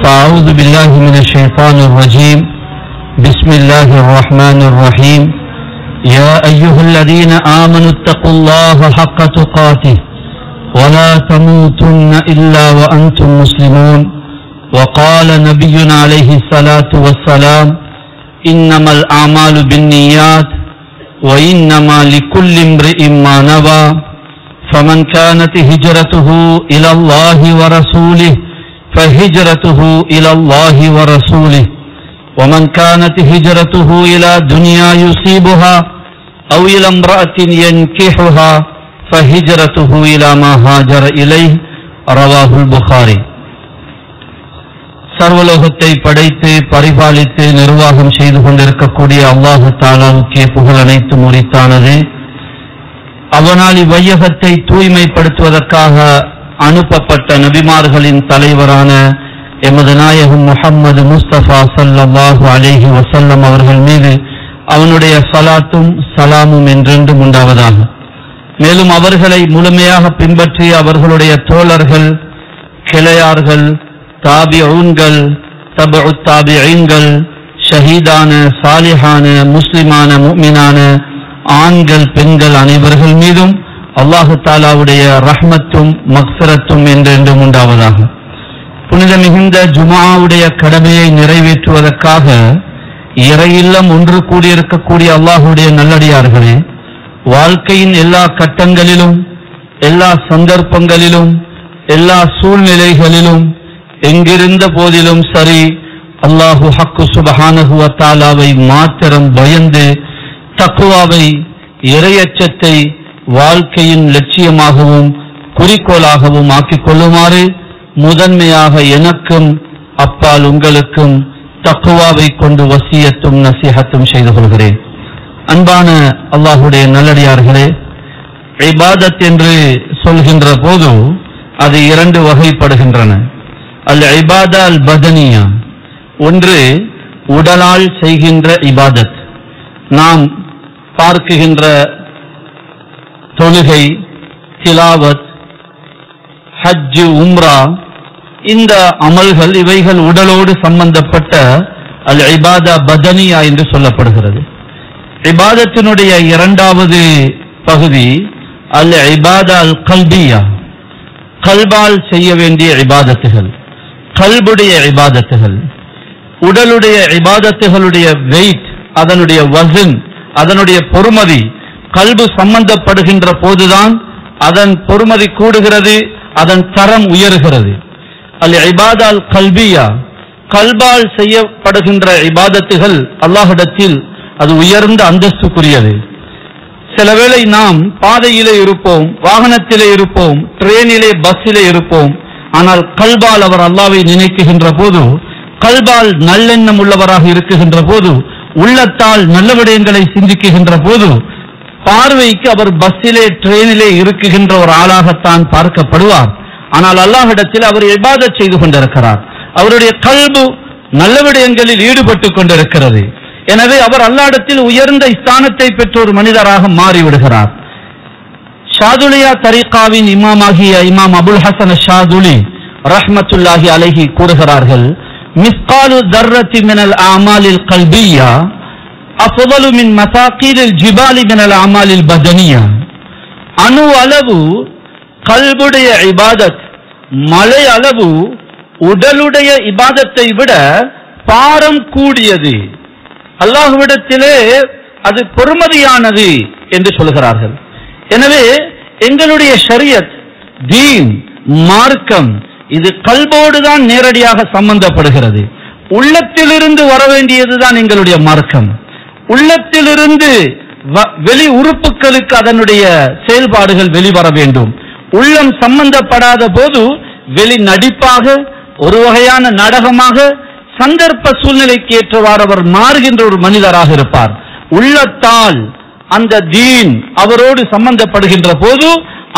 فأعوذ بالله من الشيطان الرجيم بسم الله الرحمن الرحيم يا أيها الذين آمنوا اتقوا الله حق تقاته ولا تموتن إلا وأنتم مسلمون وقال نبينا عليه الصلاة والسلام إنما الأعمال بالنيات وإنما لكل امرئ ما نوى فمن كانت هجرته إلى الله ورسوله فهجرته إلى الله ورسوله ومن كانت هجرته إلى دنيا يصيبها أو إلى امرأة ينكحها فهجرته إلى ما هاجر إليه رواه البخاري. சர்வலோகத்தை படைத்து பரிபாலித்து நிர்வாகம் செய்து கொண்டிருக்கக்கூடிய அல்லாஹ் தஆலாவுக்கே புகழ் அனைத்தும் உரித்தானது. அவனால் இவ்வையகத்தை தூய்மைப்படுத்துவதற்காக அனுப்பப்பட்ட நபிமார்களின் தலைவரான எமது நாயகம் முஹம்மது முஸ்தபா ஸல்லல்லாஹு அலைஹி வஸல்லம் அவர்கள் மீது அவனுடைய ஸலாத்தும் ஸலாமும் என்றென்றும் உண்டாவதாக. மேலும் அவர்களை முழுமையாக பின்பற்றி அவர்களுடைய தோழர்கள், கிளையார்கள், தாபிஊன்கள், தபஉ தாபிஈன்கள், ஷஹீதான சாலிஹான முஸ்லிமான முஃமினான ஆண்கள் பெண்கள் அனைவர்கள் மீதும் அல்லாஹு தஆலாவுடைய ரஹ்மத்தும் மக்ஃபிரத்தும் என்றென்றும் உண்டாவதாக. புனித மிகுந்த ஜும்ஆவுடைய கடமையை நிறைவேற்றுவதற்காக இறையில்லம் ஒன்று கூடியிருக்கக்கூடிய அல்லாஹுடைய நல்லடியார்களே, வாழ்க்கையின் எல்லா கட்டங்களிலும் எல்லா சந்தர்ப்பங்களிலும் எல்லா சூழ்நிலைகளிலும் எங்கிருந்த போதிலும் சரி அல்லாஹு ஹக்கு சுப்ஹானஹு வ தஆலாவை மாத்திரம் பயந்து தக்வாவை இறையச்சத்தை வாழ்க்கையின் லட்சியமாகவும் குறிக்கோளாகவும் ஆக்கிக் கொள்ளுமாறு முதன்மையாக எனக்கும் அப்பால் உங்களுக்கும் தக்வாவை கொண்டு வசியத்தும் நசீஹத்தும் செய்து கொள்கிறேன். அன்பான அல்லாஹுடைய நல்லடியார்களே, இபாதத் என்று சொல்கின்ற போது அது இரண்டு வகைப்படுகின்றன. அல் இபாதா அல் பதனியா, ஒன்று உடலால் செய்கின்ற இபாதத். நாம் பார்க்குகின்ற தொழுகை, திலாவத், ஹஜ், உம்ரா, இந்த அமல்கள் இவைகள் உடலோடு சம்பந்தப்பட்ட அல் இபாதா பதனியா என்று சொல்லப்படுகிறது. இபாதத்தினுடைய இரண்டாவது பகுதி அல் இபாதா அல் கல்பியா, கல்பால் செய்ய வேண்டிய இபாதத்துகள், கல்புடைய இபாதத்துகள். உடலுடைய இபாதத்துகளுடைய வெயிட், அதனுடைய வசன், அதனுடைய பொறுமதி கல்பு சம்பந்தப்படுகின்ற போதுதான் அதன் பொறுமதி கூடுகிறது, அதன் தரம் உயர்கிறது. அல் இபாதா அல் கல்பியா, கல்பால் செய்யப்படுகின்ற இபாதத்துகள் அல்லாஹ்விடத்தில் அது உயர்ந்த அந்தஸ்துக்குரியது. சில வேளை நாம் பாதையிலே இருப்போம், வாகனத்திலே இருப்போம், ட்ரெயினிலே, பஸ்ஸிலே இருப்போம். ஆனால் கல்பால் அவர் அல்லாஹ்வை நினைக்குகின்ற போது, கல்பால் நல்லெண்ணம் உள்ளவராக இருக்குகின்ற போது, உள்ளத்தால் நல்ல விடயங்களை சிந்திக்குகின்ற போது, பார்வைக்கு அவர் பஸ்ஸிலே ட்ரெயினிலே இருக்குகின்ற ஒரு ஆளாகத்தான் பார்க்கப்படுவார். ஆனால் அல்லாஹ்விடத்தில் அவர் இபாதத் செய்து கொண்டிருக்கிறார். அவருடைய கல்பு நல்ல விடயங்களில் ஈடுபட்டு கொண்டிருக்கிறது. எனவே அவர் அல்லாஹ்விடத்தில் உயர்ந்த ஸ்தானத்தை பெற்ற ஒரு மனிதராக மாறிவிடுகிறார். ஷாதுலியா தரீகாவின் இமாமாகிய இமாம் அபுல் ஹசன் ஷாதுலி ரஹ்மத்துல்லாஹி அலைஹி கூறுகிறார்கள், மிஸ்காலு தர்ரத்தி மினல் அமாலில் கல்பியா அஃதலு மின் மசாகீலில் ஜிபாலி மினல் அமாலில் பதனியா. அணு அளவு கல்புடைய இபாதத், மலை அளவு உடலுடைய இபாதத்தை விட பாரம் கூடியது, அல்லாஹ்விடத்திலே அது பொறுமதியானது என்று சொல்கிறார்கள். எனவே எங்களுடைய ஷரியத், தீன், மார்க்கம் இது கல்போடு தான் நேரடியாக சம்பந்தப்படுகிறது. உள்ளத்திலிருந்து வர வேண்டியதுதான் எங்களுடைய மார்க்கம். உள்ளத்திலிருந்து வெளி உறுப்புகளுக்கு அதனுடைய செயல்பாடுகள் வெளிவர வேண்டும். உள்ளம் சம்பந்தப்படாத போது வெளி நடிப்பாக, ஒரு வகையான நாடகமாக, சந்தர்ப்ப சூழ்நிலைக்கு ஏற்றவாறு அவர் மாறுகின்ற ஒரு மனிதராக இருப்பார். உள்ளத்தால் அந்த தீன் அவரோடு சம்பந்தப்படுகின்ற போது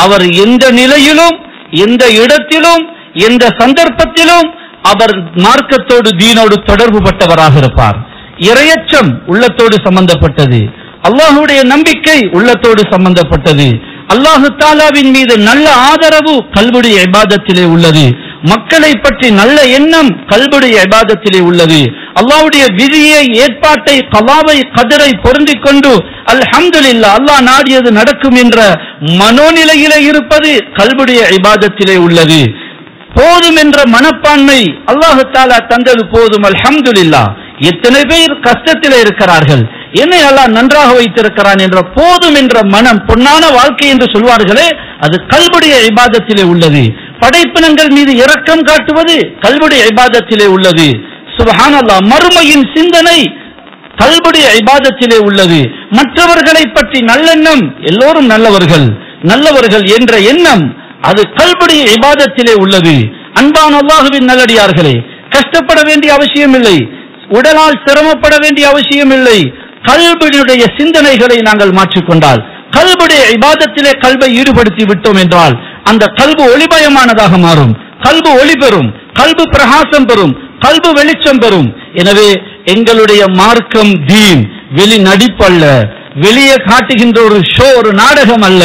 அவர் எந்த நிலையிலும், எந்த இடத்திலும், எந்த சந்தர்ப்பத்திலும் அவர் மார்க்கத்தோடு, தீனோடு தொடர்பு பட்டவராக இருப்பார். இறையச்சம் உள்ளத்தோடு சம்பந்தப்பட்டது, அல்லாஹ்வுடைய நம்பிக்கை உள்ளத்தோடு சம்பந்தப்பட்டது, அல்லாஹு தஆலாவின் மீது நல்ல ஆதரவு கல்புடைய இபாதத்திலே உள்ளது. மக்களை பற்றி நல்ல எண்ணம் கல்புடைய இபாதத்திலே உள்ளது. அல்லாஹ்வுடைய விதியை, ஏற்பாட்டை, கலாவை, கதரை பொருந்திக் கொண்டு அல்ஹம்துலில்லாஹ் அல்லாஹ் நாடியது நடக்கும் என்ற மனோநிலையிலே இருப்பது கல்புடைய இபாதத்திலே உள்ளது. போதும் என்ற மனப்பான்மை அல்லாஹ் தஆலா தந்தது போதும் அல்ஹம்துலில்லாஹ். எத்தனை பேர் கஷ்டத்திலே இருக்கிறார்கள், என்னை அல்லாஹ் நன்றாக வைத்திருக்கிறான் என்ற போதும் என்ற மனம், பொன்னான வாழ்க்கை என்று சொல்வார்களே, அது கல்புடைய இபாதத்திலே உள்ளது. படைப்பினங்கள் மீது இரக்கம் காட்டுவது கல்புடைய இபாதத்திலே உள்ளது. சுப்ஹானல்லாஹ், மறுமையின் சிந்தனை கல்புடைய இபாதத்திலே உள்ளது. மற்றவர்களை பற்றி நல்லெண்ணம், எல்லோரும் நல்லவர்கள் நல்லவர்கள் என்ற எண்ணம் அது கல்புடைய இபாதத்திலே உள்ளது. அன்பான அல்லாஹ்வின் நல்லடியார்களே, கஷ்டப்பட வேண்டிய அவசியம் இல்லை, உடலால் சிரமப்பட வேண்டிய அவசியம் இல்லை. கல்புடைய சிந்தனைகளை நாங்கள் மாற்றிக்கொண்டால், கல்புடைய இபாதத்திலே கல்பை ஈடுபடுத்தி விட்டோம் என்றால் அந்த கல்பு ஒளிமயமானதாக மாறும், கல்பு ஒளி பெறும், கல்பு பிரகாசம் பெறும், கல்பு வெளிச்சம் பெறும். எனவே எங்களுடைய மார்க்கம் தீன் வெளி நடிப்பல்ல, வெளியே காட்டுகின்ற ஒரு ஷோ, ஒரு நாடகம் அல்ல.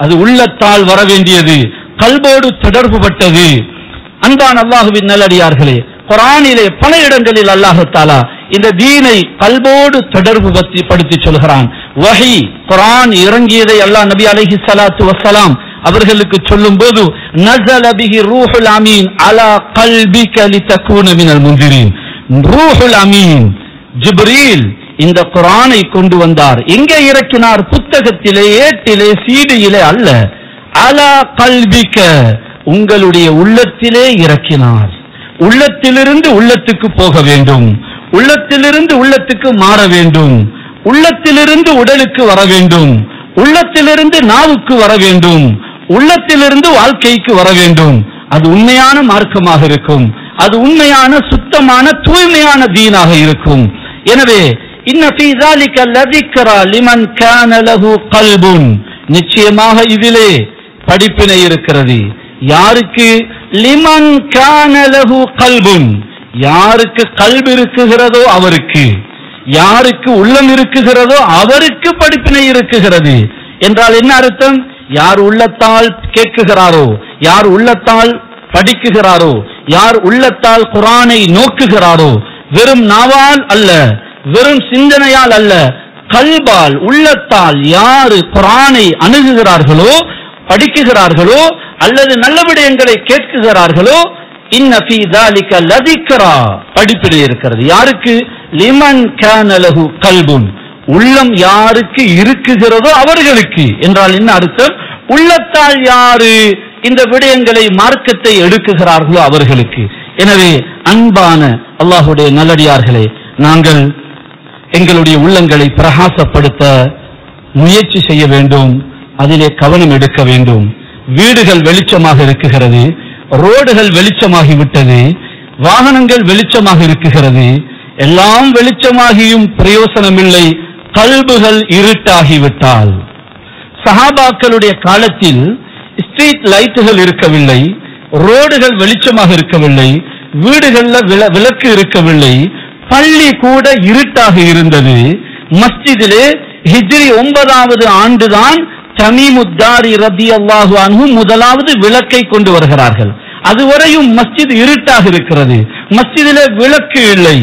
அது உள்ளத்தால் வர வேண்டியது, கல்போடு தொடர்பு பட்டது. அன்பான அல்லாஹ்வின் நல்லடியார்களே, குர்ஆனிலே பல இடங்களில் அல்லாஹ் தஆலா இந்த தீனை கல்போடு தொடர்பு படுத்தி சொல்கிறான். வஹி, குர்ஆன் இறங்கியதை அல்லாஹ் நபி அலைஹிஸ்ஸலாத்து வஸ்ஸலாம் அவர்களுக்கு சொல்லும்போது நஸல பிஹி ரூஹுல் அமீன் அலா கல்பிக லிதகூன மினல் முன்திரீன். ரூஹுல் அமீன் ஜிப்ரீல் இந்த குர்ஆனை கொண்டு வந்தார். எங்கே இறக்கினார்? புத்தகத்திலே, ஏட்டிலே, சீடியிலே அல்ல, அலா கல்பிக உங்களுடைய உள்ளத்திலே இறக்கினார். உள்ளத்திலிருந்து உள்ளத்துக்கு போக வேண்டும், உள்ளத்திலிருந்து உள்ளத்துக்கு மாற வேண்டும், உள்ளத்திலிருந்து உடலுக்கு வர வேண்டும், உள்ளத்திலிருந்து நாவுக்கு வர வேண்டும், உள்ளத்திலிருந்து வாழ்க்கைக்கு வர வேண்டும். அது உண்மையான மார்க்கமாக இருக்கும், அது உண்மையான சுத்தமான தூய்மையான தீனாக இருக்கும். எனவே இன்ன ஃபீ ஸாலிக லذிக்ரா லிமன் கான லஹு கல்புன், நிச்சயமாக இதிலே படிப்பினை இருக்கிறது. யாருக்கு? லிமன் கான லஹு கல்புன், யாருக்கு கல்பு இருக்குகிறதோ அவருக்கு, யாருக்கு உள்ளம் இருக்குகிறதோ அவருக்கு படிப்பினை இருக்குகிறது. என்றால் என்ன அர்த்தம்? யார் உள்ளத்தால் கேட்குகிறாரோ, யார் உள்ளத்தால் படிக்குகிறாரோ, யார் உள்ளத்தால் குர்ஆனை நோக்குகிறாரோ, வெறும் நாவால் அல்ல, வெறும் சிந்தனையால் அல்ல, கல்பால், உள்ளத்தால் யார் குர்ஆனை அணுகுகிறார்களோ, படிக்குகிறார்களோ, அல்லது நல்ல விடயங்களை கேட்குகிறார்களோ, இன்ன ஃபீ ஸாலிக லذிக்ரா படிப்பினை இருக்கிறது. யாருக்கு? லிமன் கான லஹு கல்புன், உள்ளம் யாருக்கு இருக்குகிறதோ அவர்களுக்கு. என்றால் என்ன அர்த்தம்? உள்ளத்தால் யாரு இந்த விடயங்களை, மார்க்கத்தை எடுக்குகிறார்களோ அவர்களுக்கு. எனவே அன்பான அல்லாஹ்வுடைய நல்லடியார்களே, நாங்கள் எங்களுடைய உள்ளங்களை பிரகாசப்படுத்த முயற்சி செய்ய வேண்டும், அதிலே கவனம் எடுக்க வேண்டும். வீடுகள் வெளிச்சமாக இருக்குகிறது, ரோடுகள் வெளிச்சமாகிவிட்டது, வாகனங்கள் வெளிச்சமாக இருக்குகிறது, எல்லாம் வெளிச்சமாகியும் பிரயோசனம் இல்லை, கல்புகள் இருட்டாகிவிட்டால். சஹாபாக்களுடைய காலத்தில் ஸ்ட்ரீட் லைட்டுகள் இருக்கவில்லை, ரோடுகள் வெளிச்சமாக இருக்கவில்லை, வீடுகள்ல விளக்கு இருக்கவில்லை, பள்ளி கூட இருட்டாக இருந்தது. மஸ்ஜிதிலே ஹிஜ்ரி 9வது ஆண்டுதான் தமீமுத்தாரி ரலியல்லாஹு அன்ஹு முதலாவது விளக்கை கொண்டு வருகிறார்கள். அதுவரையும் மஸ்ஜித் இருட்டாக இருக்கிறது, மஸ்ஜிதிலே விளக்கு இல்லை.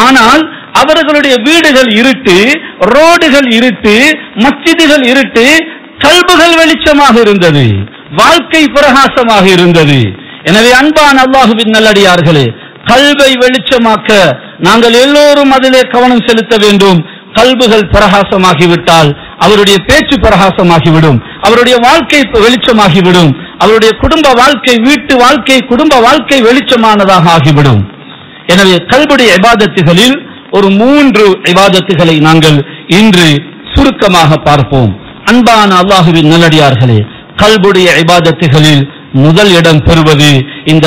ஆனால் அவர்களுடைய வீடுகள் இருட்டு, ரோடுகள் இருட்டு, மஸ்ஜிதுகள் இருட்டு, கல்புகள் வெளிச்சமாக இருந்தது, வாழ்க்கை பிரகாசமாக இருந்தது. எனவே அன்பான அல்லாஹ்வின் நல்லடியார்களே, கல்பை வெளிச்சமாக்க நாங்கள் எல்லோரும் அதிலே கவனம் செலுத்த வேண்டும். கல்புகள் பிரகாசமாகிவிட்டால் அவருடைய பேச்சு பிரகாசமாகிவிடும், அவருடைய வாழ்க்கை வெளிச்சமாகிவிடும், அவருடைய குடும்ப வாழ்க்கை, வீட்டு வாழ்க்கை, குடும்ப வாழ்க்கை வெளிச்சமானதாக ஆகிவிடும். எனவே கல்புடைய இபாதத்துகளில் ஒரு 3 இபாதத்துகளை நாங்கள் இன்று சுருக்கமாக பார்ப்போம். அன்பான அல்லாஹ்வின் நல்லடியார்களே, கல்புடைய இபாதத்துகளில் முதல் இடம் பெறுவது இந்த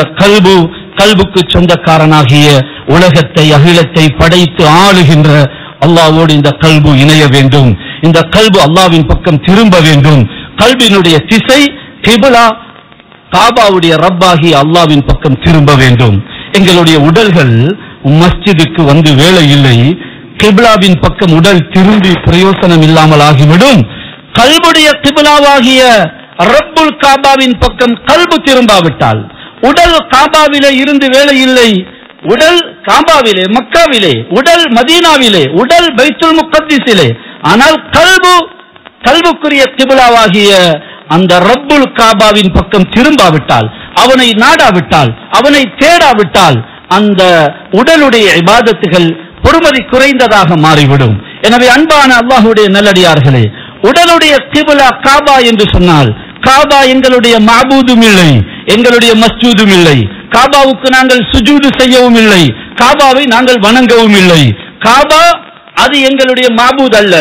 கல்புக்கு சொந்தக்காரனாகிய உலகத்தை, அகிலத்தை படைத்து ஆளுகின்ற அல்லாஹ்வோடு இந்த கல்பு இணைய வேண்டும். இந்த கல்பு அல்லாஹ்வின் பக்கம் திரும்ப வேண்டும். கல்பினுடைய திசை கிப்லா, காபாவுடைய ரப்பாகி அல்லாஹ்வின் பக்கம் திரும்ப வேண்டும். எங்களுடைய உடல்கள் மஸ்ஜிதுக்கு வந்து வேலை இல்லை, கிப்லாவின் பக்கம் உடல் திரும்பி பிரயோசனம் இல்லாமல் ஆகிவிடும். கல்புடைய கிப்லாவாகிய ரப்புல் காபாவின் பக்கம் கல்பு திரும்பாவிட்டால், உடல் காபாவிலே இருந்து வேலை இல்லை, உடல் காபாவிலே மக்காவிலே, உடல் மதீனாவிலே, உடல் பைத்துல் முகத்திஸிலே. ஆனால் கல்புக்குரிய கிப்லாவாகிய அந்த ரப்புல் காபாவின் பக்கம் திரும்பாவிட்டால், அவனை நாடாவிட்டால், அவனை தேடாவிட்டால் அந்த உடலுடைய இபாதத்துகள் பொறுமதி குறைந்ததாக மாறிவிடும். எனவே அன்பான அல்லாஹ்வுடைய நல்லடியார்களே, உடலுடைய கிப்லா காபா என்று சொன்னால், காபா எங்களுடைய மஅபூதும் இல்லை, எங்களுடைய மஸ்ஜூதும் இல்லை, காபாவுக்கு நாங்கள் சுஜூது செய்யவும் இல்லை, காபாவை நாங்கள் வணங்கவும் இல்லை. காபா அது எங்களுடைய மஅபூத் அல்ல.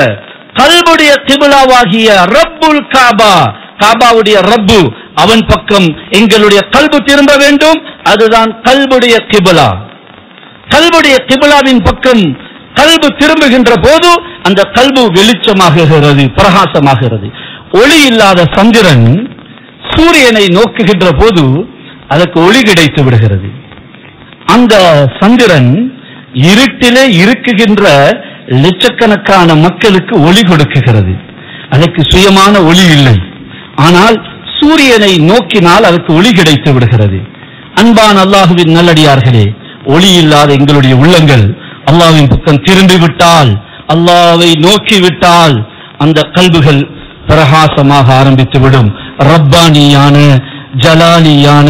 கல்புடைய கிப்லாவாகிய ரப்புல் காபா, காபாவுடைய ரப்பு, அவன் பக்கம் எங்களுடைய கல்பு திரும்ப வேண்டும். அதுதான் கல்புடைய கிப்லா. கல்புடைய கிப்லாவின் பக்கம் கல்பு திரும்புகின்ற போது அந்த கல்பு வெளிச்சமாகிறது, பிரகாசமாகிறது. ஒளி இல்லாத சந்திரன் சூரியனை நோக்குகின்ற போது அதற்கு ஒளி கிடைத்து விடுகிறது. அந்த சந்திரன் இருட்டிலே இருக்குகின்ற லட்சக்கணக்கான மக்களுக்கு ஒளி கொடுக்குகிறது. அதற்கு சுயமான ஒளி இல்லை. ஆனால் சூரியனை நோக்கினால் அதற்கு ஒளி கிடைத்து விடுகிறது. அன்பான அல்லாஹுவின் நல்லடியார்களே, ஒளி இல்லாத எங்களுடைய உள்ளங்கள் அல்லாஹ்வின் பக்கம் திரும்பி விட்டால், அல்லாஹ்வை நோக்கி விட்டால் அந்த கல்புகள் பிரகாசமாக ஆரம்பித்துவிடும். ரப்பானியான, ஜலாலியான,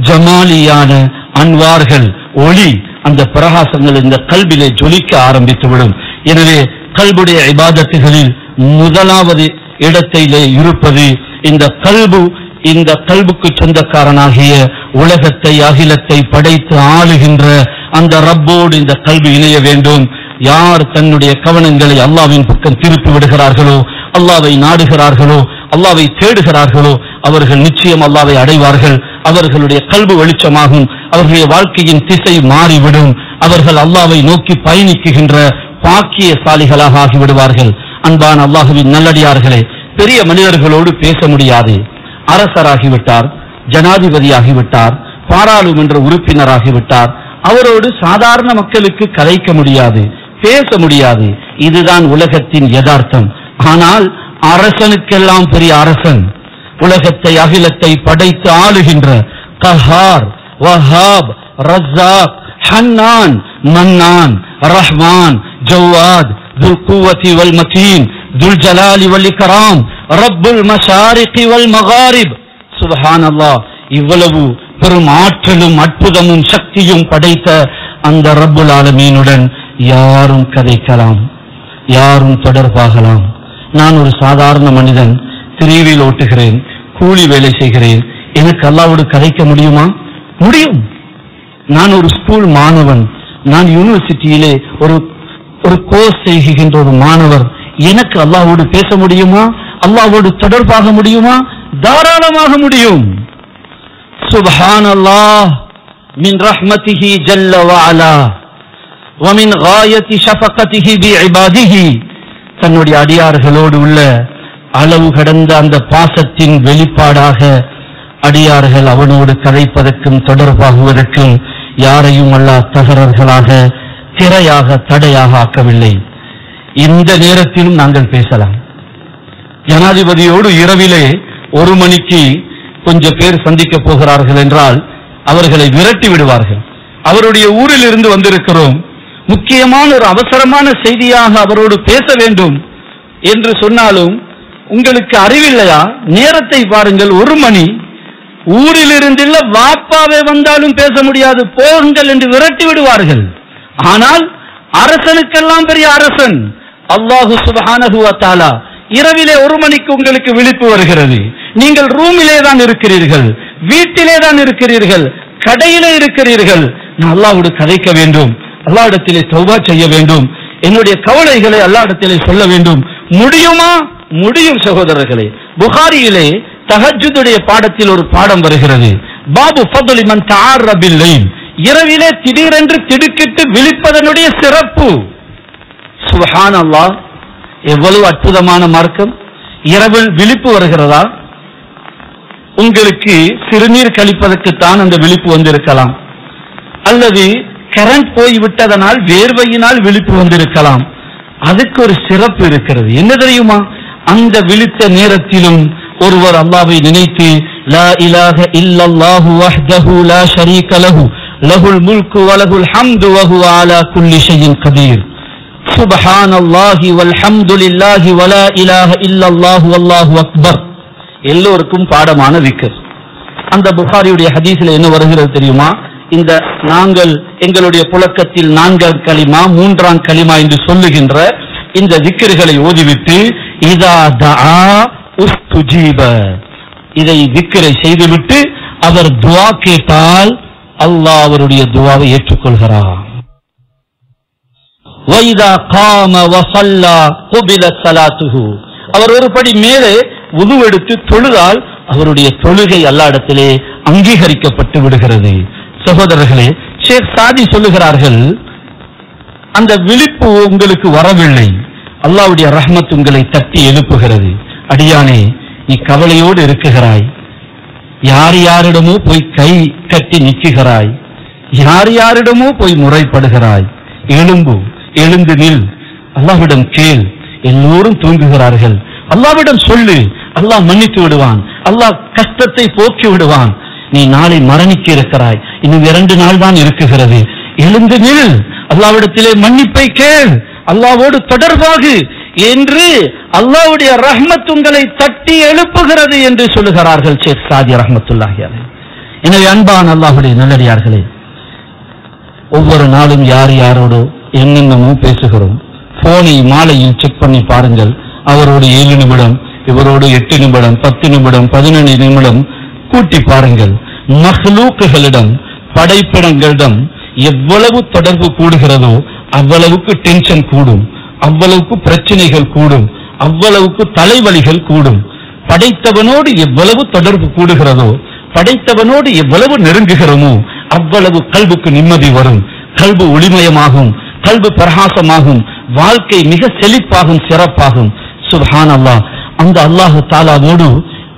ஜமாலியான அன்வார்கள், ஒளி, அந்த பிரகாசங்கள் இந்த கல்பிலே ஜொலிக்க ஆரம்பித்துவிடும். எனவே கல்புடைய இபாதத்துகளில் முதலாவது இடத்திலே இருப்பது இந்த கல்பு. இந்த கல்புக்கு சொந்தக்காரனாகிய உலகத்தை அகிலத்தை படைத்து ஆளுகின்ற அந்த ரப்போடு இந்த கல்வி இணைய வேண்டும். யார் தன்னுடைய கவனங்களை அல்லாஹ்வின் பக்கம் திருப்பி விடுகிறார்களோ, அல்லாஹ்வை நாடுகிறார்களோ, அல்லாஹ்வை தேடுகிறார்களோ, அவர்கள் நிச்சயம் அல்லாஹ்வை அடைவார்கள். அவர்களுடைய கல்பு வெளிச்சமாகும். அவர்களுடைய வாழ்க்கையின் திசை மாறிவிடும். அவர்கள் அல்லாஹ்வை நோக்கி பயணிக்குகின்ற பாக்கியசாலிகளாக ஆகிவிடுவார்கள். அன்பான அல்லாஹ்வின் நல்லடியார்களே, பெரிய மனிதர்களோடு பேச முடியாது. அரசராகிவிட்டார், ஜனாதிபதியாகிவிட்டார், பாராளுமன்ற உறுப்பினராகிவிட்டார், அவரோடு சாதாரண மக்களுக்கு கதைக்க முடியாது, பேச முடியாது. இதுதான் உலகத்தின் யதார்த்தம். ஆனால் அரசனுக்கெல்லாம் பெரிய அரசன், உலகத்தை அகிலத்தை படைத்து ஆளுகின்ற கஹார், வஹாப், ரஸாக், ஹன்னான், மன்னான், ரஹ்மான், ஜவாத், துல் குவத்தி வல் மதீன், துல் ஜலாலி வல் இக்ராம், ரப்புல் மஷாரிகி வல் மகாரிப். சுப்ஹானல்லாஹ். இவ்வளவு பெரும் ஆற்றலும் அற்புதமும் சக்தியும் படைத்த அந்த ரப்புல் ஆலமீனுடன் யாரும் கதைக்கலாம், யாரும் தொடர்பாகலாம். நான் ஒரு சாதாரண மனிதன், திரிவில் ஓட்டுகிறேன், கூலி வேலை செய்கிறேன், எனக்கு அல்லாஹ்வோடு கதைக்க முடியுமா? முடியும். நான் ஒரு ஸ்கூல் மாணவன், நான் யூனிவர்சிட்டியிலே ஒரு கோர்ஸ் செய்கின்ற ஒரு மாணவர், எனக்கு அல்லாஹ்வோடு பேச முடியுமா? அல்லாஹ்வோடு தொடர்பாக முடியுமா? தாராளமாக முடியும். சுப்ஹானல்லாஹ் மின் ரஹ்மத்திஹி ஜல்ல வ அலா வ மின் காயத்தி ஷஃபகத்திஹி பி இபாதிஹி. தன்னுடைய அடியார்களோடு உள்ள அளவு கடந்த அந்த பாசத்தின் வெளிப்பாடாக அடியார்கள் அவனோடு கதைப்பதற்கும் தொடர்பாகுவதற்கும் யாரையும் அல்லாஹ் தகரர்களாக, திரையாக, தடையாக ஆக்கவில்லை. இந்த நேரத்திலும் நாங்கள் பேசலாம். ஜனாதிபதியோடு இரவிலே 1 மணிக்கு கொஞ்சம் பேர் சந்திக்க போகிறார்கள் என்றால் அவர்களை விரட்டி விடுவார்கள். அவருடைய ஊரில் இருந்து வந்திருக்கிறோம், முக்கியமான ஒரு அவசரமான செய்தியாக அவரோடு பேச வேண்டும் என்று சொன்னாலும் உங்களுக்கு அறிவில்லையா? நேரத்தை பாருங்கள், 1 மணி. ஊரில் இருந்துள்ள வாப்பாவே வந்தாலும் பேச முடியாது, போகுங்கள் என்று விரட்டி விடுவார்கள். ஆனால் அரசனுக்கெல்லாம் பெரிய அரசன் அல்லாஹு சுப்ஹானஹு வ தஆலா இரவிலே 1 மணிக்கு உங்களுக்கு விழிப்பு வருகிறது. நீங்கள் ரூமிலே தான் இருக்கிறீர்கள், வீட்டிலே தான் இருக்கிறீர்கள், கடையிலே இருக்கிறீர்கள். நான் அல்லாஹ்வோடு கதைக்க வேண்டும், அல்லாஹ்விடத்திலே தௌபா செய்ய வேண்டும், என்னுடைய கவலைகளை அல்லாஹ்விடத்திலே சொல்ல வேண்டும். முடியுமா? முடியும் சகோதரர்களே. புகாரியிலே தஹஜ்ஜுடைய பாடத்தில் ஒரு பாடம் வருகிறது. பாபு ஃபضل மன் தஆர பில்லைல். இரவிலே திடீரென்று திடுக்கிட்டு விழிப்பதனுடைய சிறப்பு. சுப்ஹானல்லாஹ், எவ்வளவு அற்புதமான மார்க்கம். இரவில் விழிப்பு வருகிறதா? உங்களுக்கு சிறுநீர் கழிப்பதற்குத்தான் அந்த விழிப்பு வந்திருக்கலாம், அல்லது கரண்ட் போய்விட்டதனால் வேர்வையினால் விழிப்பு வந்திருக்கலாம். அதுக்கு ஒரு சிறப்பு இருக்கிறது. என்ன தெரியுமா? அந்த விழித்த நேரத்திலும் ஒருவர் அல்லாஹ்வை நினைத்து லா இலாஹ இல்லல்லாஹு வஹ்தஹு லா ஷரீக லஹு லஹுல் முல்கு வ லஹுல் ஹம்து வ ஹுவ அலா குல்லி ஷைஇன் கதீர். சுப்ஹானல்லாஹி வல்ஹம்துலில்லாஹி வ லா இலாஹ இல்லல்லாஹு வல்லாஹு அக்பர். எல்லோருக்கும் பாடமான விக்ர். அந்த புகாரியுடைய ஹதீஸில் என்ன வருகிறது தெரியுமா? இந்த நாங்கள் எங்களுடைய புழக்கத்தில் 4ஆம் கலிமா 3ஆம் கலிமா என்று சொல்லுகின்ற இந்த விக்ர்களை ஓதிவிட்டு இதா தஆ உஸ்துஜீப, இதை விக்ரை செய்துவிட்டு அவர் துஆ கேட்டால் அல்லாஹ் அவருடைய துஆவை ஏற்றுக்கொள்கிறார். வைதா காம வஸல்லா குபிலத் ஸலாத்துஹு, அவர் ஒரு படி மேலே வுது எடுத்து தொழுதால் அவருடைய தொழுகை அல்லாஹ்விடத்திலே அங்கீகரிக்கப்பட்டு விடுகிறது. சகோதரர்களே, ஷேக் சாதி சொல்லுகிறார்கள், அந்த விழிப்பு உங்களுக்கு வரவில்லை, அல்லாஹ்வுடைய ரஹ்மத் உங்களை தட்டி எழுப்புகிறது. அடியானே, நீ கவலையோடு இருக்குகிறாய், யார் யாரிடமோ போய் கை கட்டி நிற்குகிறாய், யார் யாரிடமோ போய் முறைப்படுகிறாய். எழும்பு, எழுந்து நில், அல்லாஹ்விடம் கேள். எல்லோரும் தூங்குகிறார்கள், அல்லாஹ்விடம் சொல்லு, அல்லாஹ் மன்னித்து விடுவான், அல்லாஹ் கஷ்டத்தை போக்கி விடுவான். நீ நாளை மரணிக்க இருக்கிறாய், இன்னும் 2 நாள் தான் இருக்குகிறது. எழுந்து நில், அல்லாஹ்விடத்திலே மன்னிப்பை கேள், அல்லாஹ்வோடு தொடர்பாகு என்று அல்லாஹ்வுடைய ரஹ்மத் உங்களை தட்டி எழுப்புகிறது என்று சொல்லுகிறார்கள் ஷேக் சாதி ரஹ்மத்துல்லாஹி அலைஹி. எனவே அன்பான அல்லாஹ்வுடைய நல்லடியார்களே, ஒவ்வொரு நாளும் யார் யாரோடு என்னென்னமோ பேசுகிறோம். போனை மாலையில் செக் பண்ணி பாருங்கள், அவரோடு 7 நிமிடம், இவரோடு 8 நிமிடம், 10 நிமிடம், 15 நிமிடம் கூட்டி பாருங்கள். மஹ்லூக்குகளிடம், படைப்பிடங்களிடம் எவ்வளவு தொடர்பு கூடுகிறதோ அவ்வளவுக்கு டென்ஷன் கூடும், அவ்வளவுக்கு பிரச்சனைகள் கூடும், அவ்வளவுக்கு தலைவலிகள் கூடும். படைத்தவனோடு எவ்வளவு தொடர்பு கூடுகிறதோ, படைத்தவனோடு எவ்வளவு நெருங்குகிறோமோ அவ்வளவு கல்புக்கு நிம்மதி வரும், கல்பு ஒளிமயமாகும், கல்பு பிரகாசமாகும், வாழ்க்கை மிக செழிப்பாகும், சிறப்பாகும். சுப்ஹானல்லாஹ். அந்த அல்லாஹ் தஆலாவோடு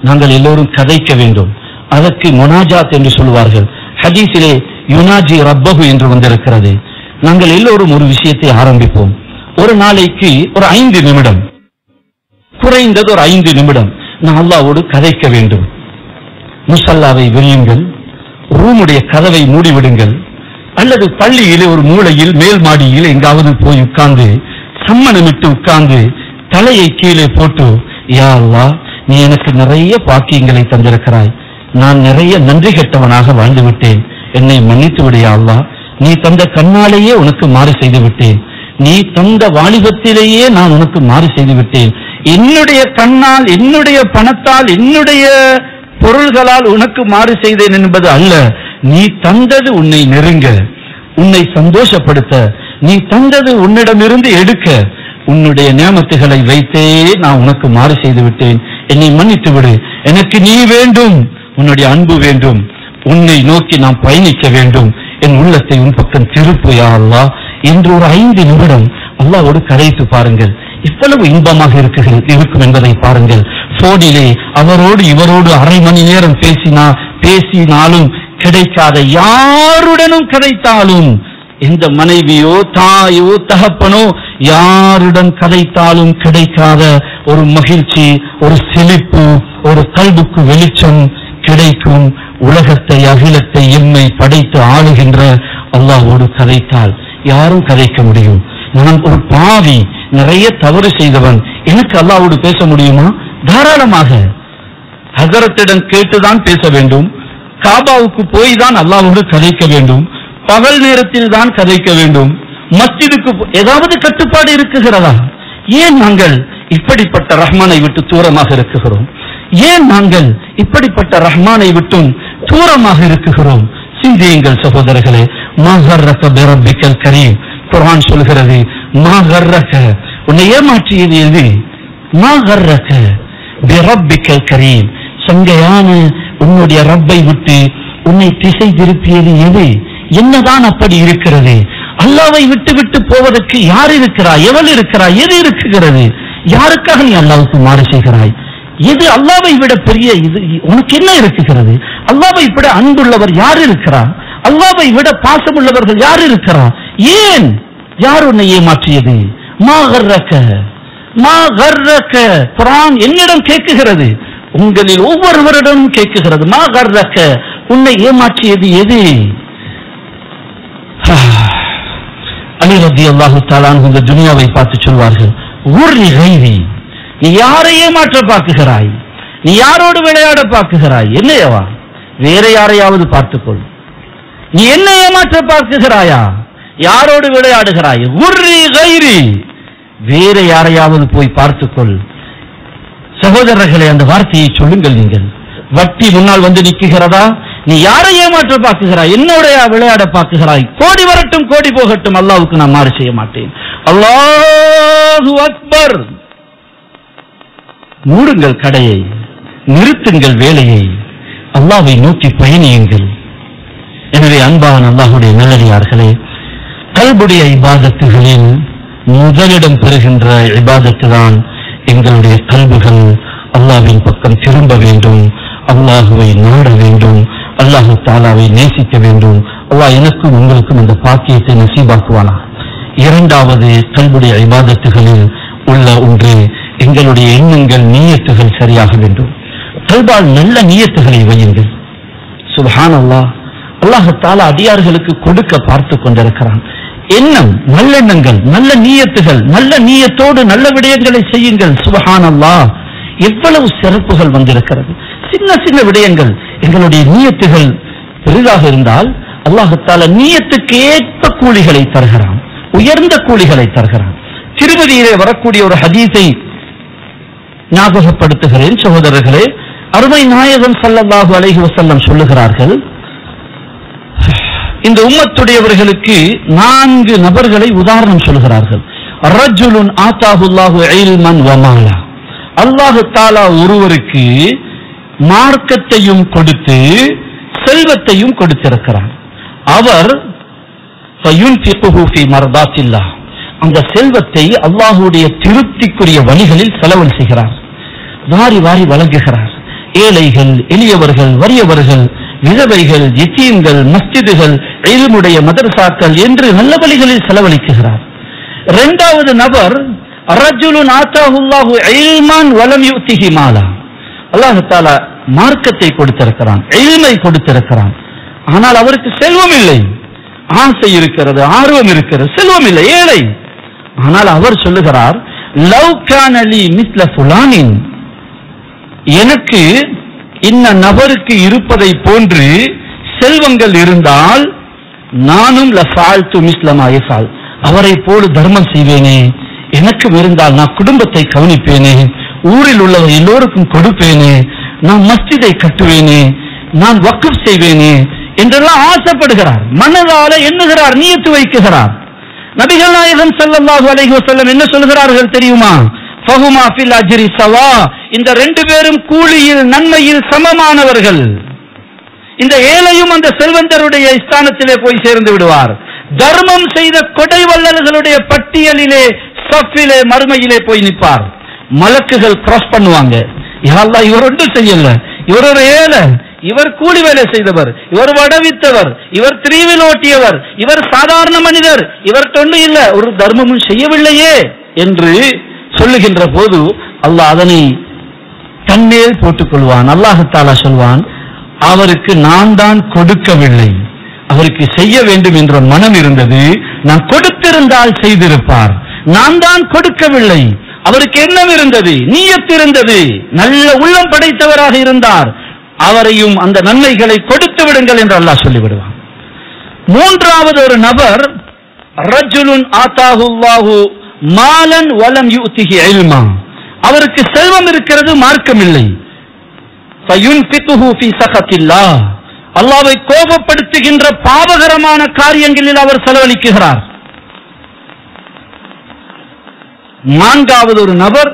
நாங்கள் எல்லோரும் கதைக்க வேண்டும். அதற்கு முனாஜாத் என்று சொல்வார்கள். ஹதீஸிலே யுனாஜி ரப்பஹு என்று வந்திருக்கிறது. நாங்கள் எல்லோரும் ஒரு விஷயத்தை ஆரம்பிப்போம். ஒரு நாளைக்கு ஒரு 5 நிமிடம், குறைந்தது ஒரு 5 நிமிடம் நான் அல்லாஹ்வோடு கதைக்க வேண்டும். முஸல்லாவை விரியுங்கள், ரூமுடைய கதவை மூடிவிடுங்கள், அல்லது பள்ளியிலே ஒரு மூலையில் மேல் மாடியில் எங்காவது போய் உட்கார்ந்து சம்மணமிட்டு உட்கார்ந்து தலையை கீழே போட்டு, யா அல்லாஹ், நீ எனக்கு நிறைய பாக்கியங்களை தந்திருக்கிறாய், நான் நிறைய நன்றி கெட்டவனாக வாழ்ந்து விட்டேன், என்னை மன்னித்து விடு யா அல்லாஹ். நீ தந்த கண்ணாலேயே உனக்கு மாறு செய்து விட்டேன், நீ தந்த வாலிபத்திலேயே நான் உனக்கு மாறு செய்து விட்டேன், என்னுடைய கண்ணால், என்னுடைய பணத்தால், என்னுடைய பொருள்களால் உனக்கு மாறு செய்தேன் என்பது அல்ல, நீ தந்தது உன்னை நெருங்க, உன்னை சந்தோஷப்படுத்த, நீ தந்தது உன்னிடமிருந்து எடுக்க, உன்னுடைய நியமத்துகளை வைத்தே நான் உனக்கு மாறு செய்து விட்டேன், என்னை மன்னித்து விடு, எனக்கு நீ வேண்டும், உன்னுடைய அன்பு வேண்டும், உன்னை நோக்கி நாம் பயணிக்க வேண்டும், என் உள்ளத்தை உன் பக்கம் திருப்பு யா அல்லாஹ் என்று ஒரு 5 நிமிடம் அல்லாஹ்வோடு கதைத்து பாருங்கள். இவ்வளவு இன்பமாக இருக்கும் என்பதை பாருங்கள். போனிலே அவரோடு இவரோடு அரை மணி நேரம் பேசினாலும் கிடைக்காத, யாருடனும் கிடைத்தாலும், எந்த மனைவியோ தாயோ தகப்பனோ யாருடன் கதைத்தாலும் கிடைக்காத ஒரு மகிழ்ச்சி, ஒரு செழிப்பு, ஒரு கல்புக்கு வெளிச்சம் கிடைக்கும். உலகத்தை, அகிலத்தை, எம்மை படைத்து ஆளுகின்ற அல்லாஹ்வோடு கதைத்தால் யாரும் கதைக்க முடியும். நான் ஒரு பாவி, நிறைய தவறு செய்தவன், எனக்கு அல்லாஹ்வோடு பேச முடியுமா? தாராளமாக. ஹஸரத்திடம் கேட்டுதான் பேச வேண்டும், காபாவுக்கு போய் தான் அல்லாஹ்வோடு கதைக்க வேண்டும், பகல் நேரத்தில் தான் கதைக்க வேண்டும், மஸ்ஜிதுக்கு ஏதாவது கட்டுப்பாடு இருக்குகிறதா? ஏன் நாங்கள் இப்படிப்பட்ட ரஹ்மானை விட்டு தூரமாக இருக்குகிறோம்? ஏன் நாங்கள் இப்படிப்பட்ட ரஹ்மானை விட்டும் தூரமாக இருக்குகிறோம்? சிந்தியுங்கள் சகோதரர்களே. மா கர்ரக பிரப்பிக்கல் கரீம், குர்ஆன் சொல்கிறது, மா கர்ரக, உன்னை ஏமாற்றியது எது? மா கர்ரக பிரப்பிக்கல் கரீம், சங்கையான உன்னுடைய ரப்பை விட்டு உன்னை திசை திருப்பியது எது? என்னதான் அப்படி இருக்கிறது? அல்லாஹ்வை விட்டு விட்டு போவதற்கு யார் இருக்கிறாய்? எவள் இருக்கிறாய்? எது இருக்குகிறது? யாருக்காக நீ அல்லாஹ்வுக்கு மாறு செய்கிறாய்? எது அல்லாஹ்வை விட பெரிய இது? உனக்கு என்ன இருக்குகிறது? அல்லாஹ்வை விட அன்புள்ளவர் யார் இருக்கிறார்? அல்லாஹ்வை விட பாசமுள்ளவர்கள் யார் இருக்கிறார்? ஏன்? யார் உன்னை ஏமாற்றியது? மா கர்ரக, மா கர்ரக. குர்ஆன் என்னிடம் கேட்குகிறது, உங்களில் ஒவ்வொருவரிடமும் கேட்குகிறது, மா கர்ரக, உன்னை ஏமாற்றியது எது? அலி ரலியல்லாஹு தஆலா அன்ஹு இந்த துனியாவை பார்த்து சொல்வார்கள், உர்ரி கைரி, நீ யாரை ஏமாற்ற பார்க்குகிறாய்? நீ யாரோடு விளையாட பார்க்குகிறாய்? என்னையவா? வேற யாரையாவது பார்த்துக்கொள். நீ என்ன ஏமாற்ற பார்க்குகிறாயா? யாரோடு விளையாடுகிறாய்? உர்ரி கைரி, வேற யாரையாவது போய் பார்த்துக்கொள். சகோதரர்களே, அந்த வார்த்தையை சொல்லுங்கள். நீங்கள் வட்டி முன்னால் வந்து நிற்கிறதா? நீ யாரை ஏமாற்ற பார்க்குகிறாய்? என்னோட விளையாட பார்க்குகிறாய்? கோடி வரட்டும் கோடி போகட்டும், அல்லாஹ்வுக்கு நான் மாறு செய்ய மாட்டேன். அல்லாஹு அக்பர். மூடுங்கள் கடையை, நிறுத்துங்கள் வேலையை, அல்லாஹ்வை நோக்கி பயணியுங்கள். எனவே அன்பான அல்லாஹ்வுடைய நல்லடியார்களே, கல்புடைய இபாதத்துகளில் முதலிடம் பெறுகின்ற இபாதத்து தான் எங்களுடைய கல்புகள் அல்லாஹ்வின் பக்கம் திரும்ப வேண்டும், அல்லாஹுவை நாட வேண்டும், அல்லாஹு தஆலாவை நேசிக்க வேண்டும். அல்லாஹ் எனக்கும் உங்களுக்கும் இந்த பாக்கியத்தை நசீபாக்குவானா. இரண்டாவது, கல்புடைய இபாதத்துகளில் உள்ள ஒன்று, எங்களுடைய எண்ணங்கள், நியத்துகள் சரியாக வேண்டும். கல்பால் நல்ல நியத்துகளை வையுங்கள். சுப்ஹானல்லாஹ், அல்லாஹு தஆலா அடியார்களுக்கு கொடுக்க பார்த்து கொண்டிருக்கிறான். எண்ணம், நல்லெண்ணங்கள், நல்ல நியத்துகள், நல்ல நியத்தோடு நல்ல விடயங்களை செய்யுங்கள். சுப்ஹானல்லாஹ், எவ்வளவு சிறப்புகள் வந்திருக்கிறது. சின்ன சின்ன விடயங்கள், எங்களுடைய நியத்துகள் பெரிதாக இருந்தால் அல்லாஹு தஆலா நியத்துக்கு ஏற்ப கூலிகளை தருகிறான், உயர்ந்த கூலிகளை தருகிறான். திருமதியிலே வரக்கூடிய ஒரு ஹதீஸை ஞாபகப்படுத்துகிறேன் சகோதரர்களே. அருமை நாயகம் ஸல்லல்லாஹு அலைஹி வஸல்லம் சொல்லுகிறார்கள், இந்த உம்மத்துடையவர்களுக்கு 4 நபர்களை உதாரணம் சொல்கிறார்கள். ரஜுலுன் ஆதாஹுல்லாஹு இல்மன் வ மாலா, அல்லாஹ் தஆலா ஒருவருக்கு மார்க்கத்தையும் கொடுத்து செல்வத்தையும் கொடுத்திருக்கிறார். அவர் ஃபயுன்ஃபிகுஹு ஃபீ மர்தாத்தில்லாஹ், அந்த செல்வத்தை அல்லாஹ்வுடைய திருப்திக்குரிய வழிகளில் செலவு செய்கிறார், வாரி வாரி வழங்குகிறார். ஏழைகள், எளியவர்கள், வறியவர்கள், விதவைகள், யத்தீம்கள், மஸ்ஜிதுகள், இல்முடைய மதரசாக்கள் என்று நல்ல வழிகளில் செலவழிக்கிறார். இரண்டாவது நபர், ரஜுலுன் ஆதாஹுல்லாஹு இல்மன் வலம் யுத்திஹி மாலா, அல்லாஹ் தஆலா மார்க்கத்தை கொடுத்திருக்கிறான், இல்மை கொடுத்திருக்கிறான், ஆனால் அவருக்கு செல்வம் இல்லை. ஆசை இருக்கிறது, ஆர்வம் இருக்கிறது, செல்வம் இல்லை, ஏழை. ஆனால் அவர் சொல்லுகிறார், லவ் கான லீ மிஸ்ல ஃபுலானின், எனக்கு இன்ன நபருக்கு இருப்பதை போன்று செல்வங்கள் இருந்தால் நானும் லஃபால்து மிஸ்லமா யஃபால், அவரை போல தர்மம் செய்வேனே, எனக்கும் இருந்தால் நான் குடும்பத்தை கவனிப்பேனே, ஊரில் உள்ளவர் எல்லோருக்கும் கொடுப்பேனே, நான் மஸ்ஜிதை கட்டுவேனே, நான் வக்ஃப் செய்வேனே என்றெல்லாம் ஆசைப்படுகிறார். மனதால எண்ணுகிறார், நியத்து வைக்கிறார். நபிகள் நாயகம் ஸல்லல்லாஹு அலைஹி வஸல்லம் என்ன சொல்கிறார்கள் தெரியுமா? ஃபஹுமா ஃபில் அஜ்ரி ஸவா, இந்த 2 பேரும் கூலியில் நன்மையில் சமமானவர்கள். இந்த ஏழையும் அந்த செல்வந்தருடைய ஸ்தானத்திலே போய் சேர்ந்து விடுவார். தர்மம் செய்த கொடை வள்ளல்களுடைய பட்டியலிலே சஃபிலே மறுமையிலே போய் நிற்பார். மலக்குகள் கிராஸ் பண்ணுவாங்க, யா அல்லாஹ் இவர் ஒன்றும் செய்யல, இவர் ஒரு ஏழை, இவர் கூலி வேலை செய்தவர், இவர் வடவித்தவர், இவர் திரிவில் ஓட்டியவர், இவர் சாதாரண மனிதர், இவர் தொண்டு இல்ல, ஒரு தர்மமும் செய்யவில்லையே என்று சொல்லுகின்ற போது அல்லாஹ் அதனை தன்மேல் போட்டுக் கொள்வான். அல்லாஹ் தஆலா சொல்வான், அவருக்கு நான் தான் கொடுக்கவில்லை, அவருக்கு செய்ய வேண்டும் என்ற மனம் இருந்தது, நான் கொடுத்திருந்தால் செய்திருப்பார், நான் தான் கொடுக்கவில்லை, அவருக்கு எண்ணம் இருந்தது, நியத் இருந்தது, நல்ல உள்ளம் படைத்தவராக இருந்தார், அவரையும் அந்த நன்மைகளை கொடுத்து விடுங்கள் என்று அல்லாஹ் சொல்லிவிடுவான். மூன்றாவது ஒரு நபர், ரஜுலுன் ஆதாஹுல்லாஹு மாலன் வலம் யுத்திஹி இல்மா, அவருக்கு செல்வம் இருக்கிறது, மார்க்கம் இல்லை. ஃபயுன்ஃபிகுஹு ஃபீ சகத்தில்லாஹ், அல்லாஹ்வை கோபப்படுத்துகின்ற பாவகரமான காரியங்களில் அவர் செலவழிக்கிறார். நான்காவது ஒரு நபர்,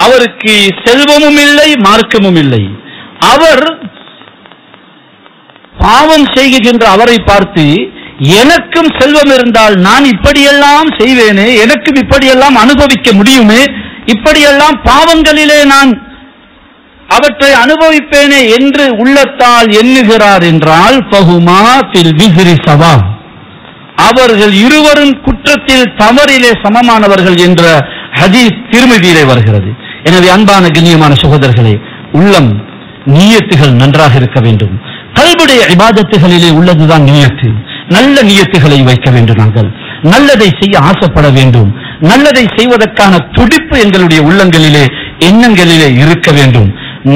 அவருக்கு செல்வமும் இல்லை, மார்க்கமும் இல்லை, அவர் பாவம் செய்கின்ற அவரை பார்த்து, எனக்கும் செல்வம் இருந்தால் நான் இப்படியெல்லாம் செய்வேனே, எனக்கும் இப்படியெல்லாம் அனுபவிக்க முடியுமே, இப்படியெல்லாம் பாவங்களிலே நான் அவற்றை அனுபவிப்பேனே என்று உள்ளத்தால் எண்ணுகிறார் என்றால் ஃபஹுமா ஃபில் விஸ்ரி ஸவா, அவர்கள் இருவரும் குற்றத்தில் தவறிலே சமமானவர்கள் என்ற ஹதீஸ் திருமதியிலே வருகிறது. எனவே அன்பான கண்ணியமான சகோதரர்களே, உள்ளம் நியத்துகள் நன்றாக இருக்க வேண்டும். கல்புடைய இபாதத்துகளிலே உள்ளதுதான் நியத்து. நல்ல நியத்துகளை வைக்க வேண்டும். நாங்கள் நல்லதை செய்ய ஆசைப்பட வேண்டும். நல்லதை செய்வதற்கான துடிப்பு எங்களுடைய உள்ளங்களிலே, எண்ணங்களிலே இருக்க வேண்டும்.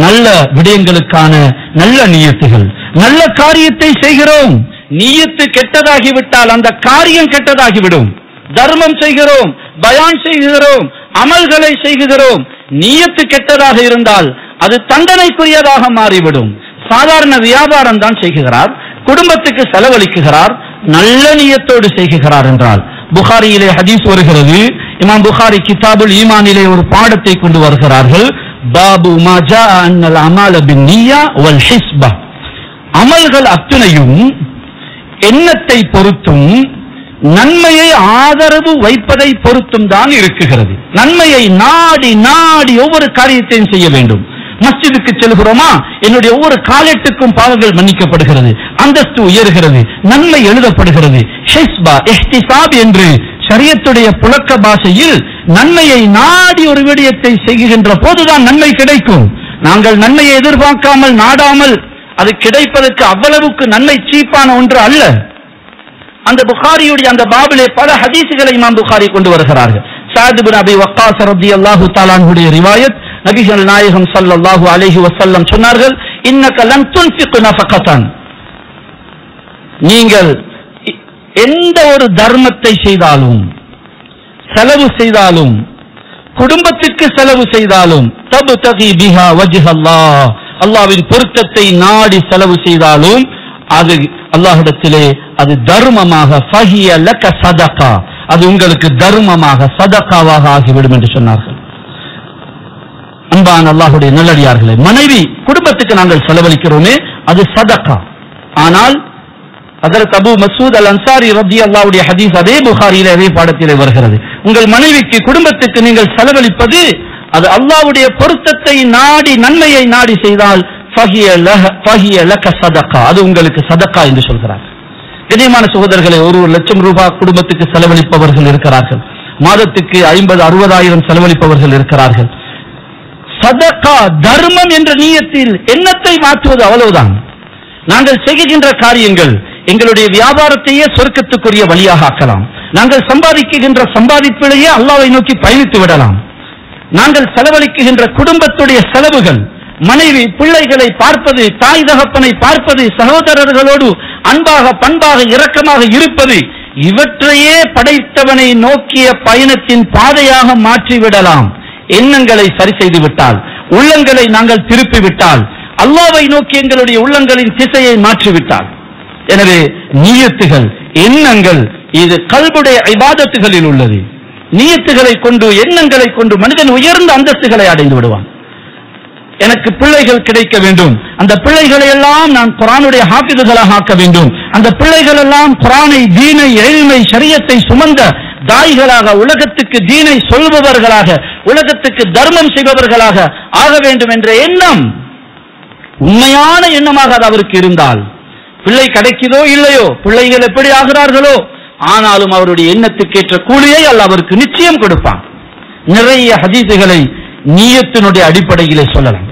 நல்ல விடயங்களுக்கான நல்ல நியத்துகள். நல்ல காரியத்தை செய்கிறோம், நியத்து கெட்டதாகிவிட்டால் அந்த காரியம் கெட்டதாகிவிடும். தர்மம் செய்கிறோம், பயான் செய்கிறோம், அமல்களை செய்கிறோம், நியத்து கெட்டதாக இருந்தால் அது தண்டனைக்குரியதாக மாறிவிடும். சாதாரண வியாபாரம் தான் செய்கிறார், குடும்பத்துக்கு செலவழிக்கிறார், நல்ல நியத்தோடு செய்கிறார் என்றால், புகாரியிலே ஹதீஸ் வருகிறது. இமாம் புகாரி கிதாபுல் ஈமானிலே ஒரு பாடத்தை கொண்டு வருகிறார்கள். பாபு மா ஜா அன்னல் அமால பின்னியா வல் ஹிஸ்பா. அமல்கள் அத்தனையும் எண்ணத்தை பொறுத்தும் நன்மையை ஆதரவு வைப்பதை பொறுத்தும் தான் இருக்குகிறது. நன்மையை நாடி நாடி ஒவ்வொரு காரியத்தையும் செய்ய வேண்டும். மஸ்ஜிதுக்கு செல்கிறோமா, என்னுடைய ஒவ்வொரு காலெட்டுக்கும் பாவங்கள் மன்னிக்கப்படுகிறது, அந்தஸ்து உயர்கிறது, நன்மை எழுதப்படுகிறது. ஹிஸ்பா, இஹ்திசாப் என்று ஷரியத்துடைய புழக்க பாஷையில் நன்மையை நாடி ஒரு விடயத்தை செய்கின்ற போதுதான் நன்மை கிடைக்கும். நாங்கள் நன்மையை எதிர்பார்க்காமல் நாடாமல் அது கிடைப்பதற்கு அவ்வளவுக்கு நன்மை சீப்பான ஒன்று அல்ல. அந்த புகாரியுடைய அந்த பாபிலே பல ஹதீசுகளை இமாம் புகாரி கொண்டு வருகிறார்கள். சஅத் பின் அபி வக்காஸ் ரலியல்லாஹு தஆலா அன்ஹுடைய ரிவாயத், நபிகள் நாயகம் ஸல்லல்லாஹு அலைஹி வஸல்லம் சொன்னார்கள், இன்னக லன் துன்ஃபிகு நஃபகதன். நீங்கள் எந்த ஒரு தர்மத்தை செய்தாலும், செலவு செய்தாலும், குடும்பத்திற்கு செலவு செய்தாலும், தப்தகி பிஹா வஜ்ஹல்லாஹ், அல்லாஹ்வின் பொருத்தத்தை நாடி செலவு செய்தாலும் அது அல்லாஹ்விடத்திலே அது தர்மமாக, ஃபஹிய லக சதகா, அது உங்களுக்கு தர்மமாக சதகாவாக ஆகிவிடும் என்று சொன்னார்கள். அன்பான அல்லாஹ்வுடைய நல்லடியார்களே, மனைவி குடும்பத்துக்கு நாங்கள் செலவழிக்கிறோமே அது சதகா. ஆனால் ஹஜ்ரத் அபூ மஸ்ஊத் அல் அன்சாரி ரலியல்லாஹு ஹதீஸ் அதே புகாரியிலே அதே பாடத்திலே வருகிறது. உங்கள் மனைவிக்கு குடும்பத்துக்கு நீங்கள் செலவழிப்பது அது அல்லாஹ்வுடைய பொருத்தத்தை நாடி நன்மையை நாடி செய்தால் ஃபஹிய லக சதகா, அது உங்களுக்கு சதகா என்று சொல்கிறார். கண்ணியமான சகோதரர்களே, 1,00,000 ரூபாய் குடும்பத்துக்கு செலவழிப்பவர்கள் இருக்கிறார்கள், மாதத்துக்கு 50,000-60,000 செலவழிப்பவர்கள் இருக்கிறார்கள். சதகா தர்மம் என்ற நியத்தில் எண்ணத்தை மாற்றுவது அவ்வளவுதான். நாங்கள் செய்கின்ற காரியங்கள் எங்களுடைய வியாபாரத்தையே சொர்க்கத்துக்குரிய வழியாக ஆக்கலாம். நாங்கள் சம்பாதிக்கின்ற சம்பாதிப்பிலேயே அல்லாஹ்வை நோக்கி பயணித்து விடலாம். நாங்கள் செலவழிக்கின்ற குடும்பத்துடைய செலவுகள், மனைவி பிள்ளைகளை பார்ப்பது, தாய் தகப்பனை பார்ப்பது, சகோதரர்களோடு அன்பாக பண்பாக இரக்கமாக இருப்பது, இவற்றையே படைத்தவனை நோக்கிய பயணத்தின் பாதையாக மாற்றிவிடலாம். எண்ணங்களை சரி செய்து விட்டால், உள்ளங்களை நாங்கள் திருப்பிவிட்டால், அல்லாஹ்வை நோக்கி எங்களுடைய உள்ளங்களின் திசையை மாற்றிவிட்டால். எனவே நியத்துகள், எண்ணங்கள், இது கல்புடைய இபாதத்துகளில் உள்ளது. நியத்துகளை கொண்டு, எண்ணங்களை கொண்டு மனிதன் உயர்ந்த அந்தஸ்துகளை அடைந்து விடுவான். எனக்கு பிள்ளைகள் கிடைக்க வேண்டும், அந்த பிள்ளைகளை எல்லாம் நான் குர்ஆனுடைய ஹாஃபிதுகளாக ஆக்க வேண்டும், அந்த பிள்ளைகள் எல்லாம் குர்ஆனை, தீனை, இல்மை, ஷரியத்தை சுமந்த தாய்களாக, உலகத்துக்கு தீனை சொல்பவர்களாக, உலகத்துக்கு தர்மம் செய்பவர்களாக ஆக வேண்டும் என்ற எண்ணம் உண்மையான எண்ணமாக அது அவருக்கு இருந்தால், பிள்ளை கிடைக்குதோ இல்லையோ, பிள்ளைகள் எப்படி ஆகிறார்களோ, ஆனாலும் அவருடைய எண்ணத்துக்கேற்ற கூலியை அல்லாஹ் அவருக்கு நிச்சயம் கொடுப்பான். நிறைய ஹதீசுகளை நியத்தினுடைய அடிப்படையிலே சொல்லலாம்.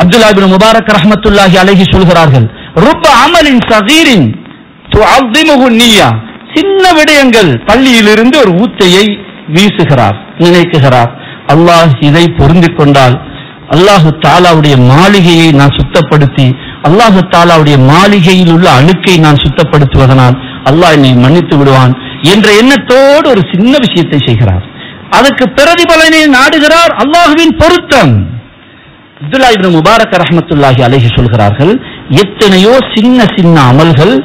அப்துல்லா இப்னு முபாரக் ரஹ்மத்துல்லாஹி அலைஹி சொல்கிறார்கள், ருப்ப அமலின் ஸகீரின் துஅஸிமுஹு நிய்யா. சின்ன விடயங்கள், பள்ளியிலிருந்து ஒரு ஊத்தையை வீசுகிறார், நினைக்கிறார், அல்லாஹ் இதை பொருந்திக் கொண்டால் அல்லாஹு தஆலாவுடைய மாளிகையை நான் சுத்தப்படுத்தி, அல்லாஹு தஆலாவுடைய மாளிகையில் உள்ள அழுக்கை நான் சுத்தப்படுத்துவதனால் அல்லாஹ் என்னை மன்னித்து விடுவான் என்ற எண்ணத்தோடு ஒரு சின்ன விஷயத்தை செய்கிறார். அதற்கு பிரதிபலனை நாடுகிறார், அல்லாஹ்வின் பொருத்தம். அப்துல்லா இப்னு முபாரக் ரஹ்மத்துல்லாஹி அலைஹி சொல்கிறார்கள், எத்தனையோ சின்ன சின்ன அமல்கள்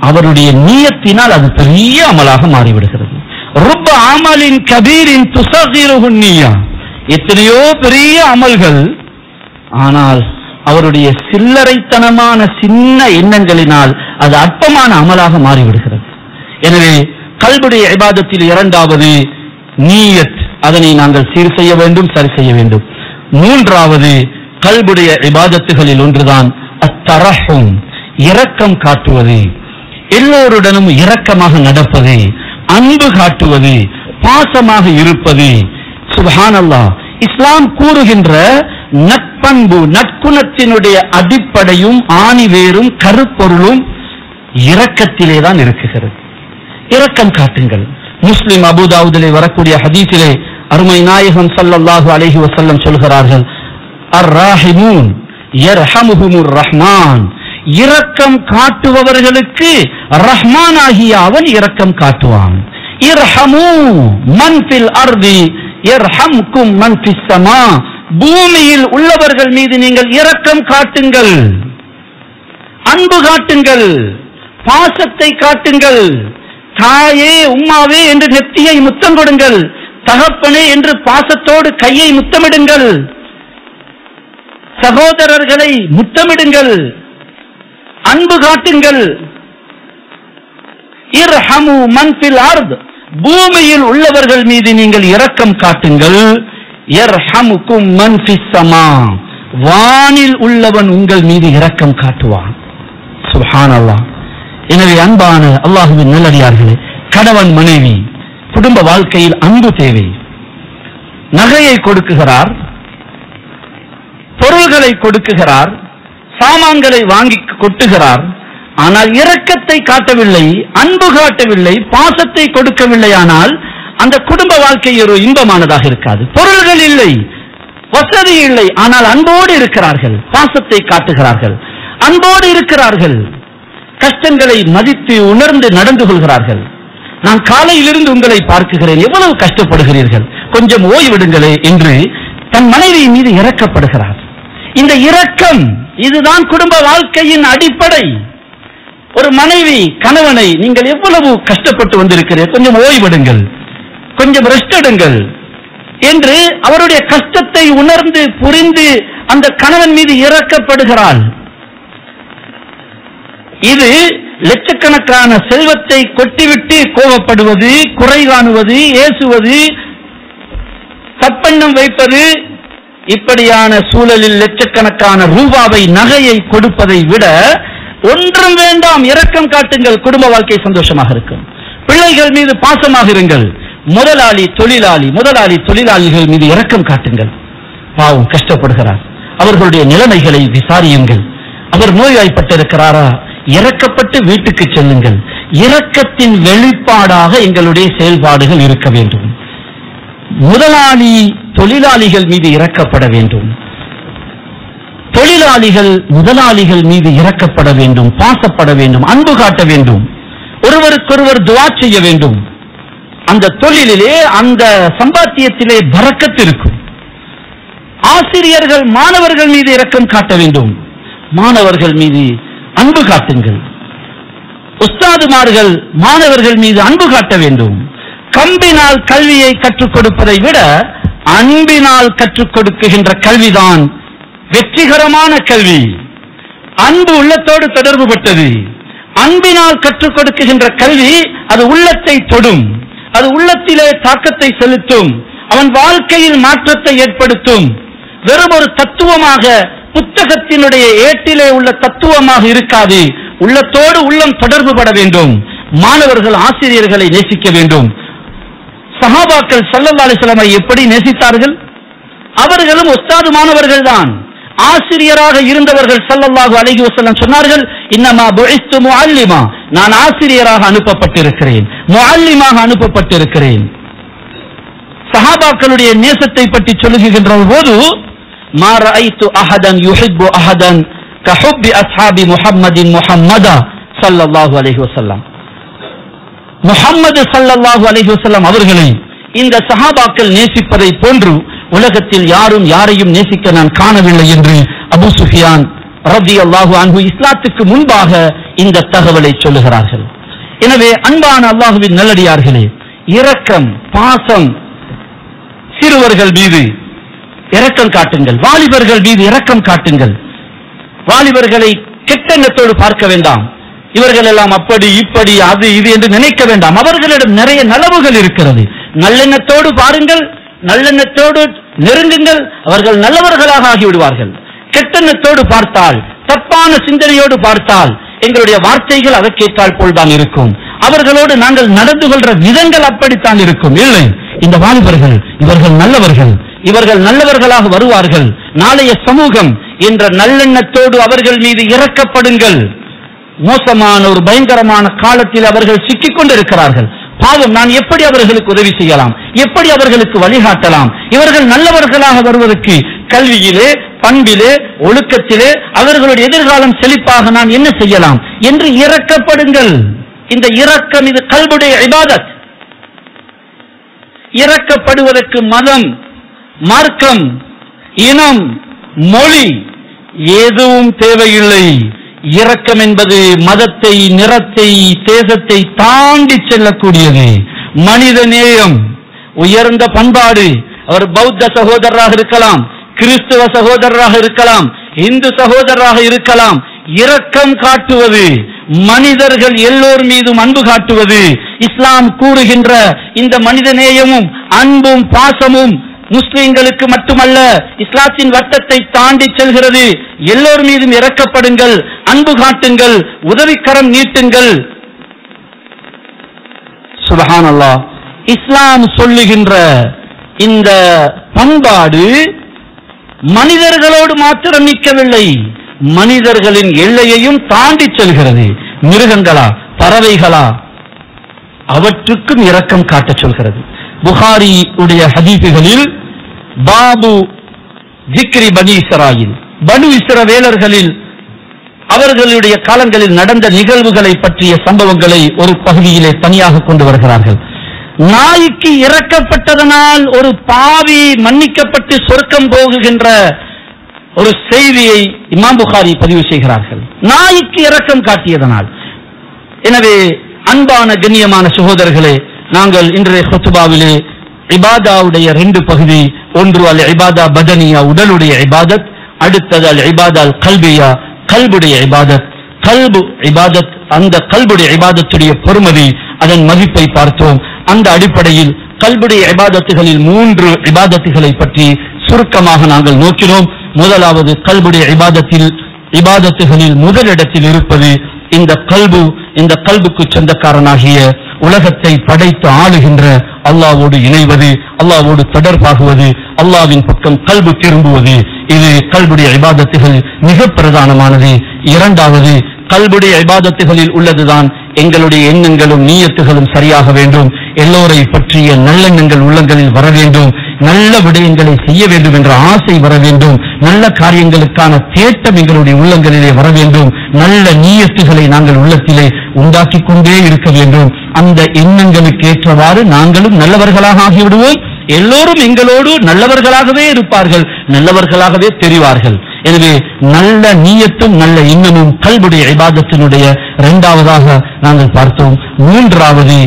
அவருடைய நியத்தினால் அது பெரிய அமலாக மாறிவிடுகிறது. ருப்ப அமலின் கபீரின் துஸகிருஹு நிய்யா. எத்தனையோ பெரிய அமல்கள், ஆனால் அவருடைய சில்லறைத்தனமான சின்ன எண்ணங்களினால் அது அற்பமான அமலாக மாறிவிடுகிறது. எனவே கல்புடைய இபாதத்தில் இரண்டாவது நியத், அதனை நாங்கள் சீர் செய்ய வேண்டும், சரி செய்ய வேண்டும். மூன்றாவது கல்புடைய இபாதத்துகளில் ஒன்றுதான் அத்தரஹும், இரக்கம் காட்டுவது, எல்லோருடனும் இரக்கமாக நடப்பது, அன்பு காட்டுவது, பாசமாக இருப்பது. சுப்ஹானல்லாஹ், இஸ்லாம் கூறுகின்ற நட்பண்பு நற்குணத்தினுடைய அடிப்படையும் ஆணிவேரும் கருப்பொருளும் இரக்கத்திலே தான் இருக்குகிறது. இரக்கம் காட்டுங்கள். முஸ்லிம் அபூதாவுதிலே வரக்கூடிய ஹதீஸிலே அருமை நாயகம் ஸல்லல்லாஹு அலைஹி வஸல்லம் சொல்கிறார்கள், அர்-ராஹிமூன் யர்ஹமுஹுமுர் ரஹ்மான், இரக்கம் காட்டுபவர்களுக்கு ரஹ்மான் ஆகிய அவன் இரக்கம் காட்டுவான். இர்ஹமு மன் ஃபில் அர்தி யர்ஹம்கும் மன் ஃபிஸ் ஸமா, பூமியில் உள்ளவர்கள் மீது நீங்கள் இரக்கம் காட்டுங்கள், அன்பு காட்டுங்கள், பாசத்தை காட்டுங்கள். தாயே உம்மாவே என்று நெத்தியை முத்தம் கொடுங்கள், தகப்பனே என்று பாசத்தோடு கையை முத்தமிடுங்கள், சகோதரர்களை முத்தமிடுங்கள், அன்பு காட்டுங்கள். இர்ஹமு மன் ஃபில் அர்த், பூமியில் உள்ளவர்கள் மீது நீங்கள் இரக்கம் காட்டுங்கள். யர்ஹமுக்கும் மன் ஃபிஸ் ஸமா, வானில் உள்ளவன் உங்கள் மீது இரக்கம் காட்டுவான். சுப்ஹானல்லாஹ். எனவே அன்பான அல்லாஹ்வின் நல்லடியார்களே, கணவன் மனைவி குடும்ப வாழ்க்கையில் அன்பு தேவை. நகையை கொடுக்குகிறார், பொருள்களை கொடுக்குகிறார், சாமான்களை வாங்கி கொட்டுகிறார், ஆனால் இரக்கத்தை காட்டவில்லை, அன்பு காட்டவில்லை, பாசத்தை கொடுக்கவில்லை. ஆனால் அந்த குடும்ப வாழ்க்கை ஒரு இன்பமானதாக இருக்காது. பொருள்கள் இல்லை, வசதி இல்லை, ஆனால் அன்போடு இருக்கிறார்கள், பாசத்தை காட்டுகிறார்கள், அன்போடு இருக்கிறார்கள், கஷ்டங்களை மதித்து உணர்ந்து நடந்து கொள்கிறார்கள். நான் காலையிலிருந்து உங்களை பார்க்குகிறேன், எவ்வளவு கஷ்டப்படுகிறீர்கள், கொஞ்சம் ஓய்விடுங்களே என்று தன் மனைவி மீது இரக்கப்படுகிறார். இந்த இரக்கம் இதுதான் குடும்ப வாழ்க்கையின் அடிப்படை. ஒரு மனைவி கணவனை, நீங்கள் எவ்வளவு கஷ்டப்பட்டு வந்திருக்கிறீர்கள், கொஞ்சம் ஓய்விடுங்கள், கொஞ்சம் ரெஸ்ட் எடுங்கள் என்று அவருடைய கஷ்டத்தை உணர்ந்து புரிந்து அந்த கணவன் மீது இரக்கப்படுகிறாள். இது லட்சக்கணக்கான செல்வத்தை கொட்டிவிட்டு கோபப்படுவது, குறை காணுவது, ஏசுவது, தப்பெண்ணம் வைப்பது, இப்படியான சூழலில் லட்சக்கணக்கான ரூபாவை நகையை கொடுப்பதை விட ஒன்றும் வேண்டாம், இரக்கம் காட்டுங்கள், குடும்ப வாழ்க்கை சந்தோஷமாக இருக்கும். பிள்ளைகள் மீது பாசமாக இருங்கள். முதலாளி தொழிலாளிகள் மீது இரக்கம் காட்டுங்கள். பாவம் கஷ்டப்படுகிறார், அவர்களுடைய நிலைமைகளை விசாரியுங்கள். அவர் நோய்வாய்ப்பட்டிருக்கிறாரா, இரக்கப்பட்டு வீட்டுக்கு செல்லுங்கள். இரக்கத்தின் வெளிப்பாடாக எங்களுடைய செயல்பாடுகள் இருக்க வேண்டும். முதலாளி தொழிலாளிகள் மீது இரக்கப்பட வேண்டும், தொழிலாளிகள் முதலாளிகள் மீது இரக்கப்பட வேண்டும், பாசப்பட வேண்டும், அன்பு காட்ட வேண்டும், ஒருவருக்கொருவர் துஆ செய்ய வேண்டும். அந்த தொழிலிலே, அந்த சம்பாத்தியத்திலே பரக்கத் இருக்கும். ஆசிரியர்கள் மாணவர்கள் மீது இரக்கம் காட்ட வேண்டும், மாணவர்கள் மீது அன்பு காட்டுங்கள். உஸ்தாதுமார்கள் மாணவர்கள் மீது அன்பு காட்ட வேண்டும். கம்பினால் கல்வியை கற்றுக் கொடுப்பதை விட அன்பினால் கற்றுக் கொடுக்கின்ற கல்விதான் வெற்றிகரமான கல்வி. அன்பு உள்ளத்தோடு தொடர்பு பட்டது. அன்பினால் கற்றுக் கொடுக்கின்ற கல்வி அது உள்ளத்தை தொடும், அது உள்ளத்திலே தாக்கத்தை செலுத்தும், அவன் வாழ்க்கையில் மாற்றத்தை ஏற்படுத்தும். வெறும் ஒரு தத்துவமாக, புத்தகத்தினுடைய ஏட்டிலே உள்ள தத்துவமாக இருக்காது. உள்ளத்தோடு உள்ளம் தொடர்பு பட வேண்டும். மாணவர்கள் ஆசிரியர்களை நேசிக்க வேண்டும். சஹாபாக்கள் ஸல்லல்லாஹு அலைஹி வஸல்லம் எப்படி நேசித்தார்கள்? அவர்களும் உஸ்தாது மாணவர்கள் தான், ஆசிரியராக இருந்தவர்கள். ஸல்லல்லாஹு அலைஹி வஸல்லம் சொன்னார்கள், இன்னமா புஇஸ்து முஅல்லிமா, நான் ஆசிரியராக அனுப்பப்பட்டிருக்கிறேன், முஅல்லிமாக அனுப்பப்பட்டிருக்கிறேன். சஹாபாக்களுடைய நேசத்தை பற்றி சொல்லுகின்ற போது, மா ரஅய்து அஹதன் யுஹிப்பு அஹதன் கஹுப்பி அஸ்ஹாபி முஹம்மதின் முஹம்மதா ஸல்லல்லாஹு அலைஹி வஸல்லம். முஹம்மது ஸல்லல்லாஹு அலைஹி வஸல்லம் அவர்களை இந்த சஹாபாக்கள் நேசிப்பதை போன்று உலகத்தில் யாரும் யாரையும் நேசிக்க நான் காணவில்லை என்று அபூ சுஃபியான் ரலியல்லாஹு அன்ஹு இஸ்லாத்துக்கு முன்பாக இந்த தகவலை சொல்லுகிறார்கள். எனவே அன்பான அல்லாஹ்வின் நல்லடியார்களே, இரக்கம், பாசம், சிறுவர்கள் மீது இரக்கம் காட்டுங்கள், வாலிபர்கள் மீது இரக்கம் காட்டுங்கள். வாலிபர்களை கெட்டெண்ணத்தோடு பார்க்க வேண்டாம். இவர்கள் எல்லாம் அப்படி இப்படி அது இது என்று நினைக்க வேண்டாம். அவர்களிடம் நிறைய நலவுகள் இருக்கிறது. நல்லெண்ணத்தோடு பாருங்கள், நல்லெண்ணத்தோடு நெருங்குங்கள், அவர்கள் நல்லவர்களாக ஆகிவிடுவார்கள். கெட்டெண்ணத்தோடு பார்த்தால், தப்பான சிந்தனையோடு பார்த்தால், எங்களுடைய வார்த்தைகள் அதற்கேற்றால் போல்தான் இருக்கும். அவர்களோடு நாங்கள் நடந்து கொள்ற விதங்கள் அப்படித்தான் இருக்கும். இல்லை, இந்த வாலிபர்கள் இவர்கள் நல்லவர்கள், இவர்கள் நல்லவர்களாக வருவார்கள், நாளைய சமூகம் என்ற நல்லெண்ணத்தோடு அவர்கள் மீது இரக்கப்படுங்கள். மோசமான ஒரு பயங்கரமான காலத்தில் அவர்கள் சிக்கிக் கொண்டிருக்கிறார்கள். பாவம், நான் எப்படி அவர்களுக்கு உதவி செய்யலாம், எப்படி அவர்களுக்கு வழிகாட்டலாம், இவர்கள் நல்லவர்களாக வருவதற்கு கல்வியிலே, பண்பிலே, ஒழுக்கத்திலே அவர்களுடைய எதிர்காலம் செழிப்பாக நான் என்ன செய்யலாம் என்று இரக்கப்படுங்கள். இந்த இரக்கம் இது கல்புடைய இபாதத். இரக்கப்படுவதற்கு மதம், மார்க்கம், இனம், மொழி எதுவும் தேவையில்லை. இரக்கம் என்பது மதத்தை, நிறத்தை, தேசத்தை தாண்டி செல்லக்கூடியது. மனித நேயம், உயர்ந்த பண்பாடு. அவர் பௌத்த சகோதரராக இருக்கலாம், கிறிஸ்துவ சகோதரராக இருக்கலாம், இந்து சகோதரராக இருக்கலாம். இரக்கம் காட்டுவது, மனிதர்கள் எல்லோர் மீதும் அன்பு காட்டுவது, இஸ்லாம் கூறுகின்ற இந்த மனித நேயமும் அன்பும் பாசமும் முஸ்லிம்களுக்கு மட்டுமல்ல, இஸ்லாத்தின் வட்டத்தை தாண்டி செல்கிறது. எல்லோர் மீதும் இரக்கப்படுங்கள், அன்பு காட்டுங்கள், உதவிக்கரம் நீட்டுங்கள். சுப்ஹானல்லாஹ். இஸ்லாம் சொல்லுகின்ற இந்த பண்பாடு மனிதர்களோடு மாத்திரம் நிற்கவில்லை, மனிதர்களின் எல்லையையும் தாண்டி செல்கிறது. மிருகங்களா, பறவைகளா, அவற்றுக்கும் இரக்கம் காட்ட சொல்கிறது. புகாரி உடைய ஹதீசுகளில் பாபு ஜிக்ரி பனி இஸ்ராயில், பனு இஸ்ரவேலர்களில் அவர்களுடைய காலங்களில் நடந்த நிகழ்வுகளை பற்றிய சம்பவங்களை ஒரு பகுதியிலே தனியாக கொண்டு வருகிறார்கள். நாய்க்கு இறக்கப்பட்டதனால் ஒரு பாவி மன்னிக்கப்பட்டு சொர்க்கம் போகுகின்ற ஒரு செய்தியை இமாம் புகாரி பதிவு செய்கிறார்கள். நாய்க்கு இரக்கம் காட்டியதனால். எனவே அன்பான கண்ணியமான சகோதரர்களே, நாங்கள் இன்றைய குத்பாவிலே இபாதாவுடைய 2 பகுதி, ஒன்று அல் இபாதா பதனியா, உடலுடைய இபாதத், அடுத்தது அல் இபாதா அல் கல்பியா, கல்புடைய இபாதத். கல்பு இபாதத், அந்த கல்புடைய இபாதத்துடைய பொறுமதி, அதன் மதிப்பை பார்த்தோம். அந்த அடிப்படையில் கல்புடைய இபாதத்துகளில் 3 இபாதத்துகளை பற்றி சுருக்கமாக நாங்கள் நோக்கினோம். முதலாவது, கல்புடைய இபாதத்துகளில் முதலிடத்தில் இருப்பது இந்த கல்பு. இந்த கல்புக்கு சொந்தக்காரனாகிய உலகத்தை படைத்து ஆளுகின்ற அல்லாஹ்வோடு இணைவது, அல்லாஹ்வோடு தொடர்பாகுவது, அல்லாஹ்வின் பக்கம் கல்பு திரும்புவது. இது கல்புடைய இபாதத்துகள் மிக பிரதானமானது. இரண்டாவது, கல்புடைய இபாதத்துகளில் உள்ளதுதான் எங்களுடைய எண்ணங்களும் நீயத்துகளும் சரியாக வேண்டும். எல்லோரை பற்றிய நல்லெண்ணங்கள் உள்ளங்களில் வர வேண்டும். நல்ல விடயங்களை செய்ய வேண்டும் என்ற ஆசை வர வேண்டும். நல்ல காரியங்களுக்கான தேட்டம் எங்களுடைய உள்ளங்களிலே வர வேண்டும். நல்ல நீயத்துகளை நாங்கள் உள்ளத்திலே உண்டாக்கி கொண்டே இருக்க வேண்டும். அந்த எண்ணங்களுக்கு ஏற்றவாறு நாங்களும் நல்லவர்களாக ஆகிவிடுவோம். எல்லோரும் எங்களோடு நல்லவர்களாகவே இருப்பார்கள், நல்லவர்களாகவே தெரிவார்கள். எனவே நல்ல நீயத்தும் நல்ல எண்ணமும் கல்புடைய இபாதத்தினுடைய இரண்டாவதாக நாங்கள் பார்த்தோம். மூன்றாவது,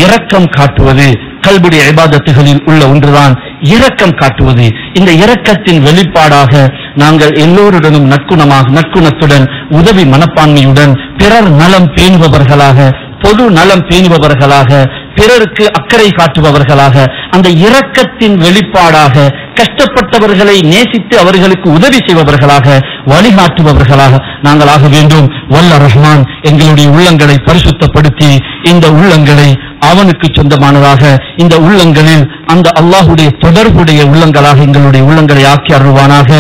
இரக்கம் காட்டுவது. கல்புடைய இபாதத்துகளில் உள்ள ஒன்றுதான் இரக்கம் காட்டுவது. இந்த இரக்கத்தின் வெளிப்பாடாக நாங்கள் எல்லோருடனும் நற்குணத்துடன், உதவி மனப்பான்மையுடன், பிறர் நலம் பேணுபவர்களாக, பொது நலம் பேணுபவர்களாக, பிறருக்கு அக்கறை காட்டுபவர்களாக, அந்த இரக்கத்தின் வெளிப்பாடாக கஷ்டப்பட்டவர்களை நேசித்து அவர்களுக்கு உதவி செய்பவர்களாக, வழிகாட்டுபவர்களாக நாங்கள் ஆக வேண்டும். வல்ல ரஹ்மான் எங்களுடைய உள்ளங்களை பரிசுத்தப்படுத்தி இந்த உள்ளங்களை அவனுக்கு சொந்தமானதாக, இந்த உள்ளங்களில் அந்த அல்லாஹுடைய தொடர்புடைய உள்ளங்களாக எங்களுடைய உள்ளங்களை ஆக்கி அருள்வானாக.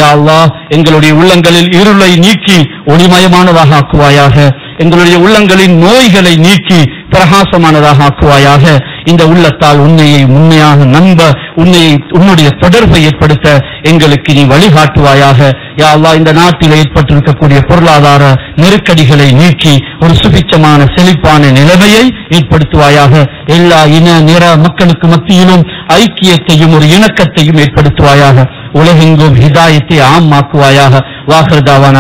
யா அல்லாஹ், எங்களுடைய உள்ளங்களில் இருளை நீக்கி ஒளிமயமானதாக ஆக்குவாயாக. எங்களுடைய உள்ளங்களின் நோய்களை நீக்கி பிரகாசமானதாக ஆக்குவாயாக. இந்த உள்ளத்தால் உன்னையை உண்மையாக நம்ப, உன்னுடைய தொடர்பை ஏற்படுத்த எங்களுக்கு நீ வழிகாட்டுவாயாக. யா அல்லாஹ், இந்த நாட்டில் ஏற்பட்டிருக்கக்கூடிய பொருளாதார நெருக்கடிகளை நீக்கி ஒரு சுபிச்சமான செழிப்பான நிலைமையை ஏற்படுத்துவாயாக. எல்லா இன நிற மக்களுக்கு மத்தியிலும் ஐக்கியத்தையும் ஒரு இணக்கத்தையும் ஏற்படுத்துவாயாக. உலகெங்கும் ஹிதாயத்தை ஆமாக்குவாயாக. வாஹர் தாவான